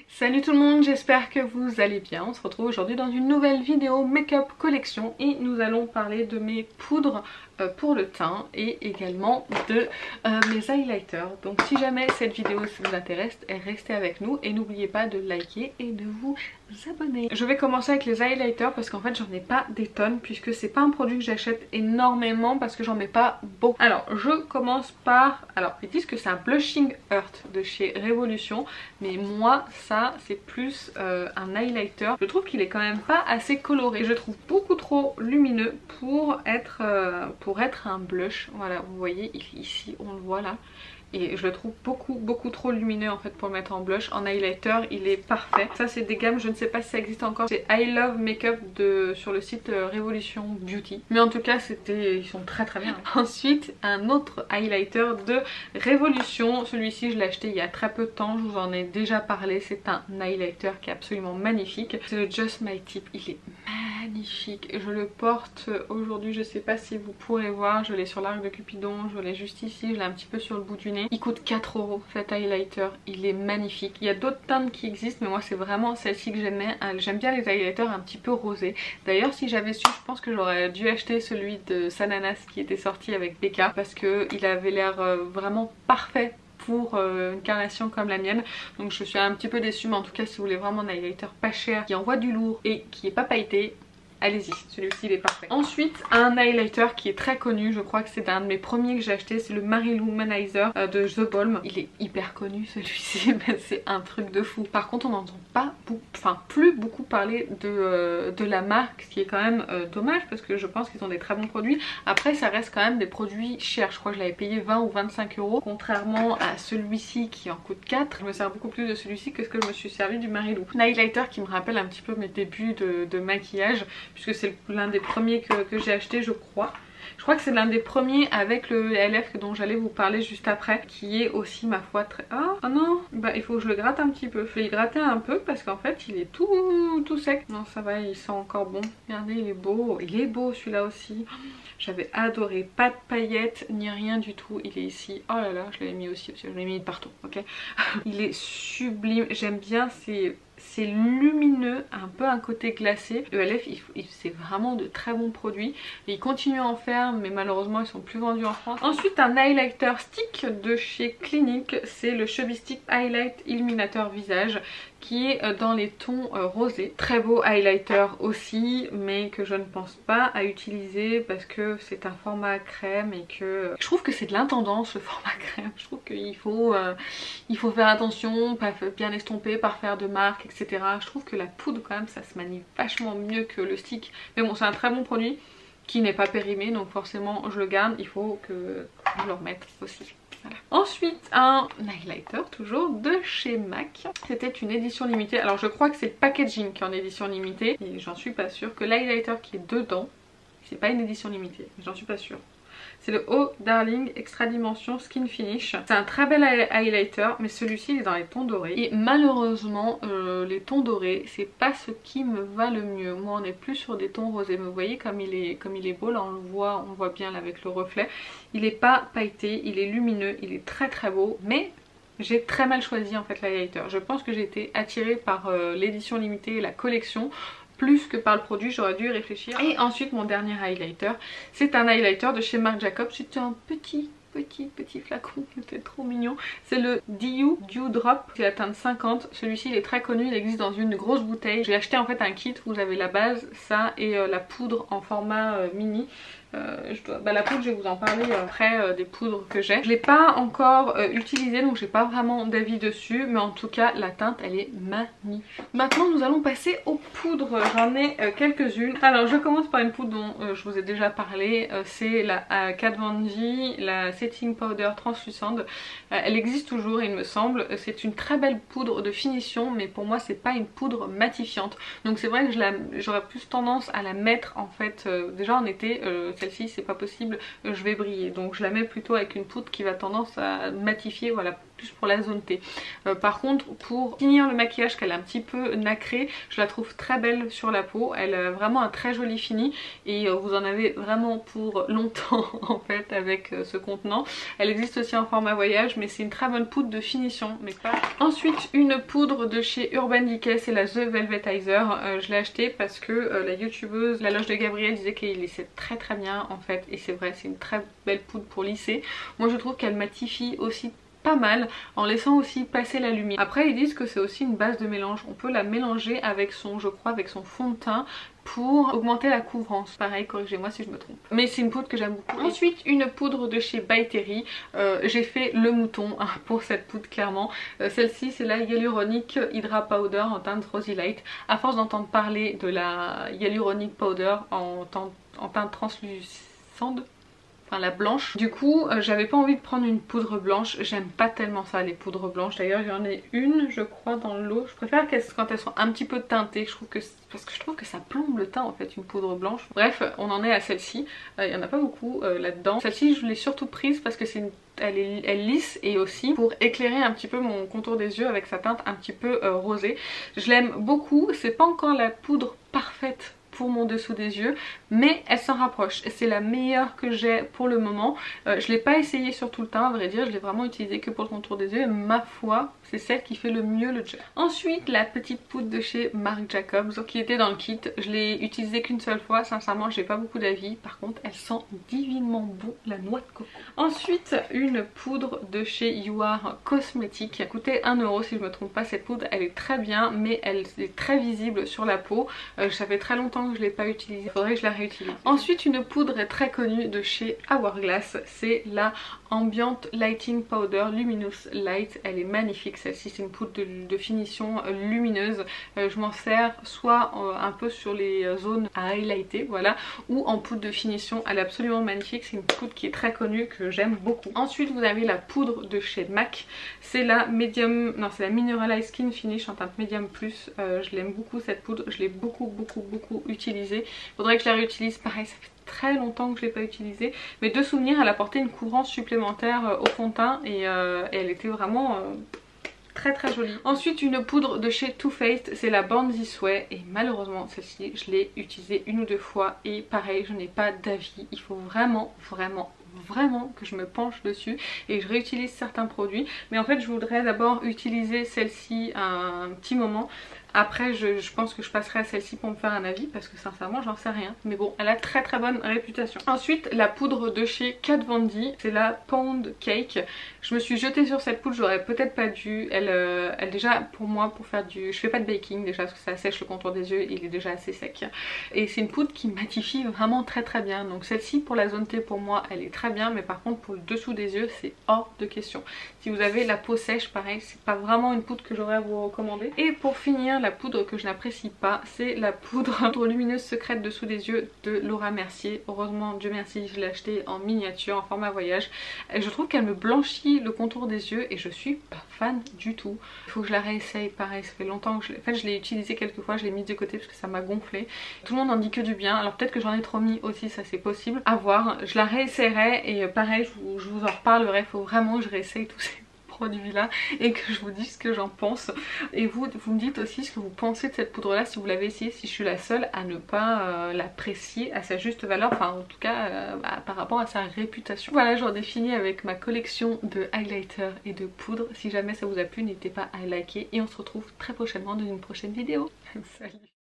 Salut tout le monde, j'espère que vous allez bien. On se retrouve aujourd'hui dans une nouvelle vidéo make-up collection et nous allons parler de mes poudres pour le teint et également de mes highlighters. Donc si jamais cette vidéo vous intéresse, restez avec nous et n'oubliez pas de liker et de vous abonner. Je vais commencer avec les highlighters parce qu'en fait j'en ai pas des tonnes puisque c'est pas un produit que j'achète énormément parce que j'en mets pas beaucoup. Alors je commence par, alors ils disent que c'est un blushing earth de chez Révolution, mais moi ça c'est plus un highlighter. Je trouve qu'il est quand même pas assez coloré, je trouve beaucoup trop lumineux pour être un blush. Voilà, vous voyez ici on le voit là. Et je le trouve beaucoup trop lumineux en fait pour le mettre en blush. En highlighter il est parfait. Ça c'est des gammes, je ne sais pas si ça existe encore, c'est I Love Makeup sur le site Révolution Beauty. Mais en tout cas ils sont très bien. Ensuite un autre highlighter de Révolution. Celui-ci je l'ai acheté il y a très peu de temps, je vous en ai déjà parlé. C'est un highlighter qui est absolument magnifique. C'est le Just My Tip, il est magnifique. Je le porte aujourd'hui, je sais pas si vous pourrez voir, je l'ai sur l'arc de Cupidon, je l'ai juste ici, je l'ai un petit peu sur le bout du nez. Il coûte 4 € cet highlighter, il est magnifique. Il y a d'autres teintes qui existent mais moi c'est vraiment celle-ci que j'aimais. J'aime bien les highlighters un petit peu rosés. D'ailleurs si j'avais su, je pense que j'aurais dû acheter celui de Sananas qui était sorti avec Becca parce qu'il avait l'air vraiment parfait pour une carnation comme la mienne. Donc je suis un petit peu déçue, mais en tout cas si vous voulez vraiment un highlighter pas cher qui envoie du lourd et qui est pas pailleté, allez-y, celui-ci il est parfait. Ensuite un highlighter qui est très connu, je crois que c'est un de mes premiers que j'ai acheté, c'est le Marilou Manizer de The Balm. Il est hyper connu celui-ci, mais c'est un truc de fou. Par contre on n'entend pas plus beaucoup parler de la marque, ce qui est quand même dommage parce que je pense qu'ils ont des très bons produits. Après ça reste quand même des produits chers, je crois que je l'avais payé 20 ou 25 €, contrairement à celui-ci qui en coûte 4. Je me sers beaucoup plus de celui-ci que ce que je me suis servi du Marilou. Un highlighter qui me rappelle un petit peu mes débuts de maquillage, puisque c'est l'un des premiers que j'ai acheté, je crois. Je crois que c'est l'un des premiers avec le LF dont j'allais vous parler juste après, qui est aussi ma foi très... Ah non, bah il faut que je le gratte un petit peu. Je vais le gratter un peu parce qu'en fait il est tout sec. Non ça va, il sent encore bon. Regardez, il est beau celui-là aussi. J'avais adoré, pas de paillettes ni rien du tout. Il est ici, oh là là, je l'avais mis aussi, je l'ai mis partout, ok. Il est sublime, j'aime bien, c'est lumineux, un peu un côté glacé. Le LF c'est vraiment de très bons produits et ils continuent à en faire mais malheureusement ils sont plus vendus en France. Ensuite un highlighter stick de chez Clinique, c'est le Chubby Stick Highlight Illuminateur Visage qui est dans les tons rosés. Très beau highlighter aussi, mais que je ne pense pas à utiliser parce que c'est un format crème et que je trouve que c'est de l'intendance le format crème. Je trouve qu'il faut faire attention, pas bien estomper, pas faire de marque, etc. Je trouve que la poudre quand même ça se manie vachement mieux que le stick. Mais bon, c'est un très bon produit qui n'est pas périmé, donc forcément je le garde, il faut que je le remette aussi. Voilà. Ensuite un highlighter toujours de chez MAC. C'était une édition limitée. Alors je crois que c'est le packaging qui est en édition limitée et j'en suis pas sûre. Que l'highlighter qui est dedans, c'est pas une édition limitée, j'en suis pas sûre. C'est le Oh Darling Extra Dimension Skin Finish. C'est un très bel highlighter, mais celui-ci est dans les tons dorés. Et malheureusement, les tons dorés, c'est pas ce qui me va le mieux. Moi, on est plus sur des tons rosés. Mais vous voyez comme il est beau, là on le voit bien là, avec le reflet. Il est pas pailleté, il est lumineux, il est très beau, mais j'ai très mal choisi en fait l'highlighter. Je pense que j'ai été attirée par l'édition limitée et la collection plus que par le produit, j'aurais dû y réfléchir. Et ensuite mon dernier highlighter, c'est un highlighter de chez Marc Jacobs. C'est un petit flacon, c'était trop mignon. C'est le Dew Drop, c'est la teinte 50. Celui-ci il est très connu, il existe dans une grosse bouteille. J'ai acheté en fait un kit où vous avez la base, ça et la poudre en format mini. La poudre je vais vous en parler après des poudres que j'ai. Je l'ai pas encore utilisée donc j'ai pas vraiment d'avis dessus, mais en tout cas la teinte elle est magnifique. Maintenant nous allons passer aux poudres, j'en ai quelques-unes. Alors je commence par une poudre dont je vous ai déjà parlé, c'est la Kat Von D, la Setting Powder translucente. Elle existe toujours il me semble, c'est une très belle poudre de finition mais pour moi c'est pas une poudre matifiante. Donc c'est vrai que j'aurais plus tendance à la mettre en fait, déjà en été, celle-ci c'est pas possible, je vais briller. Donc je la mets plutôt avec une poudre qui va tendance à matifier, voilà, plus pour la zone T. Par contre pour finir le maquillage qu'elle est un petit peu nacré, je la trouve très belle sur la peau. Elle a vraiment un très joli fini et vous en avez vraiment pour longtemps en fait avec ce contenant. Elle existe aussi en format voyage mais c'est une très bonne poudre de finition. Mais pas... Ensuite une poudre de chez Urban Decay, c'est la The Velvetizer. Je l'ai achetée parce que la youtubeuse La Loge de Gabriel disait qu'elle lissait très très bien en fait, et c'est vrai, c'est une très belle poudre pour lisser. Moi je trouve qu'elle matifie aussi pas mal en laissant aussi passer la lumière. Après ils disent que c'est aussi une base de mélange, on peut la mélanger avec son, je crois, avec son fond de teint pour augmenter la couvrance. Pareil, corrigez-moi si je me trompe. Mais c'est une poudre que j'aime beaucoup. Ensuite une poudre de chez By Terry. J'ai fait le mouton hein, pour cette poudre clairement. Celle-ci c'est la Hyaluronic Hydra Powder en teinte Rosy Light. À force d'entendre parler de la Hyaluronic Powder en teinte translucide, enfin la blanche, du coup j'avais pas envie de prendre une poudre blanche. J'aime pas tellement ça les poudres blanches, d'ailleurs j'en ai une je crois dans l'eau. Je préfère quand elles sont un petit peu teintées, parce que je trouve que ça plombe le teint en fait une poudre blanche. Bref, on en est à celle-ci, il y en a pas beaucoup là-dedans. Celle-ci je l'ai surtout prise parce que elle lisse, et aussi pour éclairer un petit peu mon contour des yeux avec sa teinte un petit peu rosée. Je l'aime beaucoup, c'est pas encore la poudre parfaite pour mon dessous des yeux, mais elle s'en rapproche et c'est la meilleure que j'ai pour le moment. Je l'ai pas essayé sur tout le teint à vrai dire, je l'ai vraiment utilisé que pour le contour des yeux et ma foi c'est celle qui fait le mieux le job. Ensuite la petite poudre de chez Marc Jacobs qui était dans le kit, je l'ai utilisée qu'une seule fois, sincèrement j'ai pas beaucoup d'avis, par contre elle sent divinement bon la noix de coco. Ensuite une poudre de chez You Are Cosmetics, elle coûtait 1 € si je me trompe pas. Cette poudre elle est très bien mais elle est très visible sur la peau, ça fait très longtemps que je l'ai pas utilisée, faudrait que je la réutilise. Ensuite une poudre très connue de chez Hourglass, c'est la Ambient Lighting Powder Luminous Light. Elle est magnifique celle-ci, c'est une poudre de finition lumineuse. Je m'en sers soit un peu sur les zones à highlighter, voilà, ou en poudre de finition. Elle est absolument magnifique, c'est une poudre qui est très connue, que j'aime beaucoup. Ensuite vous avez la poudre de chez MAC, c'est la Medium, non c'est la Mineralized Skin Finish en teinte Medium Plus. Je l'aime beaucoup cette poudre, je l'ai beaucoup utilisée. Faudrait que je la réutilise, pareil ça fait très longtemps que je l'ai pas utilisée, mais de souvenir elle apportait une couvrance supplémentaire au fond de teint et elle était vraiment très jolie. Ensuite une poudre de chez Too Faced, c'est la Born This Way, et malheureusement celle-ci je l'ai utilisée 1 ou 2 fois et pareil je n'ai pas d'avis. Il faut vraiment que je me penche dessus et que je réutilise certains produits, mais en fait je voudrais d'abord utiliser celle-ci un petit moment. Après je pense que je passerai à celle-ci pour me faire un avis parce que sincèrement j'en sais rien, mais bon elle a très bonne réputation. Ensuite la poudre de chez Kat Von D, c'est la Pound Cake. Je me suis jetée sur cette poudre, j'aurais peut-être pas dû. Elle déjà pour moi, pour faire je fais pas de baking déjà parce que ça sèche le contour des yeux, il est déjà assez sec, et c'est une poudre qui matifie vraiment très bien. Donc celle-ci pour la zone T pour moi elle est très bien, mais par contre pour le dessous des yeux c'est hors de question. Si vous avez la peau sèche pareil, c'est pas vraiment une poudre que j'aurais à vous recommander. Et pour finir la poudre que je n'apprécie pas, c'est la poudre lumineuse secrète dessous des yeux de Laura Mercier. Heureusement, Dieu merci, je l'ai achetée en miniature, en format voyage. Et je trouve qu'elle me blanchit le contour des yeux et je suis pas fan du tout. Il faut que je la réessaye, pareil, ça fait longtemps que je l'ai utilisée quelques fois, je l'ai mise de côté parce que ça m'a gonflé. Tout le monde en dit que du bien, alors peut-être que j'en ai trop mis aussi, ça c'est possible. À voir, je la réessayerai et pareil, je vous en reparlerai. Il faut vraiment que je réessaye tous ces produit là et que je vous dise ce que j'en pense, et vous me dites aussi ce que vous pensez de cette poudre là, si vous l'avez essayé, si je suis la seule à ne pas l'apprécier à sa juste valeur, enfin en tout cas par rapport à sa réputation. Voilà, j'en ai fini avec ma collection de highlighter et de poudre. Si jamais ça vous a plu, n'hésitez pas à liker et on se retrouve très prochainement dans une prochaine vidéo. Salut.